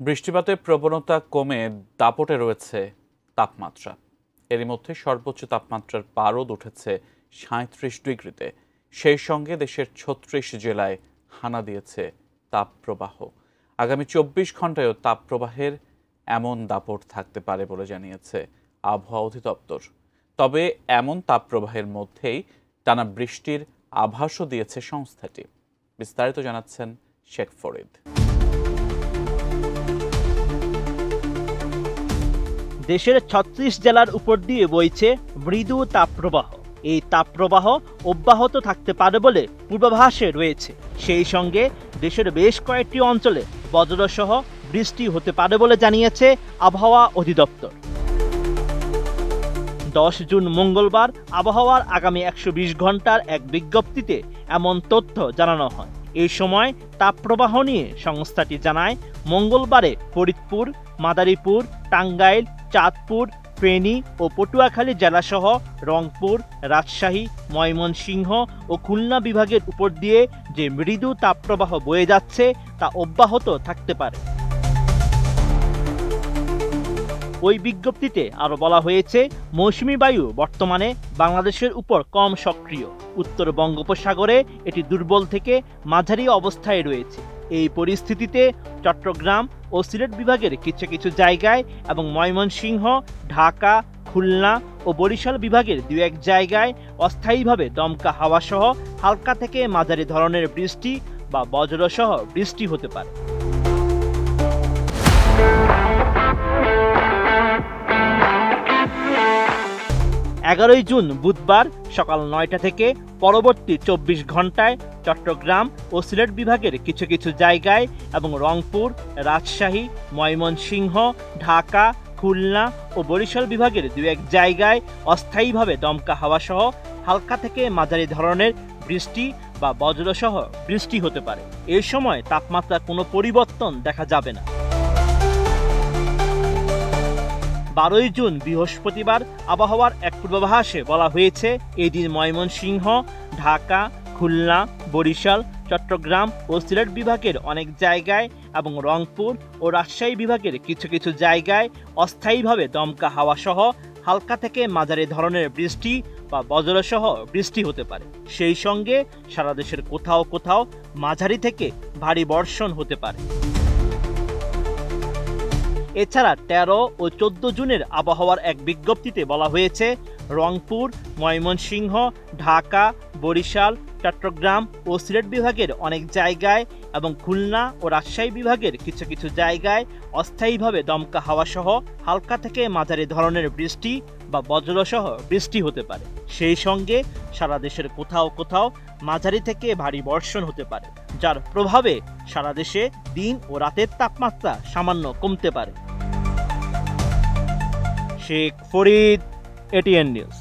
বৃষ্টিপাতের প্রবণতা কমে দাপটে রয়েছে তাপমাত্রা। এরই মধ্যে সর্বোচ্চ তাপমাত্রার পারদ উঠেছে ৩৭ ডিগ্রিতে। সেই সঙ্গে দেশের ৩৬ জেলায় হানা দিয়েছে তাপপ্রবাহ। আগামী ২৪ ঘন্টায়ও তাপপ্রবাহের এমন দাপট থাকতে পারে বলে জানিয়েছে আবহাওয়া অধিদপ্তর। তবে এমন তাপপ্রবাহের মধ্যেই টানা বৃষ্টির আভাসও দিয়েছে সংস্থাটি। বিস্তারিত জানাচ্ছেন শেখ ফরিদ। দেশের ৩৬ জেলার উপর দিয়ে বইছে মৃদু তাপপ্রবাহ। এই তাপপ্রবাহ অব্যাহত থাকতে পারে বলে পূর্বাভাসে রয়েছে। সেই সঙ্গে দেশের বেশ কয়েকটি অঞ্চলে বজ্রসহ বৃষ্টি হতে পারে বলে জানিয়েছে আবহাওয়া অধিদপ্তর। ১০ জুন মঙ্গলবার আবহাওয়ার আগামী ১২০ ঘন্টার এক বিজ্ঞপ্তিতে এমন তথ্য জানানো হয়। এই সময় তাপপ্রবাহ নিয়ে সংস্থাটি জানায়, মঙ্গলবারে ফরিদপুর, মাদারীপুর, টাঙ্গাইল, চাঁদপুর, ফেনী ও পটুয়াখালী জেলাসহ রংপুর, রাজশাহী, ময়মনসিংহ ও খুলনা বিভাগের উপর দিয়ে যে মৃদু তাপপ্রবাহ বয়ে যাচ্ছে তা অব্যাহত থাকতে পারে। ওই বিজ্ঞপ্তিতে আরও বলা হয়েছে, মৌসুমী বায়ু বর্তমানে বাংলাদেশের উপর কম সক্রিয়। উত্তর বঙ্গোপসাগরে এটি দুর্বল থেকে মাঝারি অবস্থায় রয়েছে। এই পরিস্থিতিতে চট্টগ্রাম ও সিলেট বিভাগের কিছু কিছু জায়গায় এবং ময়মনসিংহ, ঢাকা, খুলনা ও বরিশাল বিভাগের ২-১ জায়গায় অস্থায়ীভাবে দমকা হাওয়াসহ হালকা থেকে মাঝারি ধরনের বৃষ্টি বা বজ্রসহ বৃষ্টি হতে পারে। এগারোই জুন বুধবার সকাল ৯টা থেকে পরবর্তী ২৪ ঘন্টায় চট্টগ্রাম ও সিলেট বিভাগের কিছু কিছু জায়গায় এবং রংপুর, রাজশাহী, ময়মনসিংহ, ঢাকা, খুলনা ও বরিশাল বিভাগের ২-১ জায়গায় অস্থায়ীভাবে দমকা হাওয়াসহ হালকা থেকে মাঝারি ধরনের বৃষ্টি বা বজ্রসহ বৃষ্টি হতে পারে। এই সময় তাপমাত্রার কোনো পরিবর্তন দেখা যাবে না। ১২ই জুন বৃহস্পতিবার আবহাওয়ার এক পূর্বাভাসে বলা হয়েছে, এই দিন ময়মনসিংহ, ঢাকা, খুলনা, বরিশাল, চট্টগ্রাম ও সিলেট বিভাগের অনেক জায়গায় এবং রংপুর ও রাজশাহী বিভাগের কিছু কিছু জায়গায় অস্থায়ীভাবে দমকা হাওয়াসহ হালকা থেকে মাঝারি ধরনের বৃষ্টি বা বজ্রসহ বৃষ্টি হতে পারে। সেই সঙ্গে সারা দেশের কোথাও কোথাও মাঝারি থেকে ভারী বর্ষণ হতে পারে। এছাড়া ১৩ ও ১৪ জুনের আবহাওয়ার এক বিজ্ঞপ্তিতে বলা হয়েছে, রংপুর, ময়মনসিংহ, ঢাকা, বরিশাল, চট্টগ্রাম ও সিলেট বিভাগের অনেক জায়গায় এবং খুলনা ও রাজশাহী বিভাগের কিছু কিছু জায়গায় অস্থায়ীভাবে দমকা হাওয়াসহ হালকা থেকে মাঝারি ধরনের বৃষ্টি বা বজ্রসহ বৃষ্টি হতে পারে। সেই সঙ্গে সারা দেশের কোথাও কোথাও মাঝারি থেকে ভারী বর্ষণ হতে পারে, যার প্রভাবে সারা দেশে দিন ও রাতের তাপমাত্রা সামান্য কমতে পারে। Sheikh Farid, ATN news.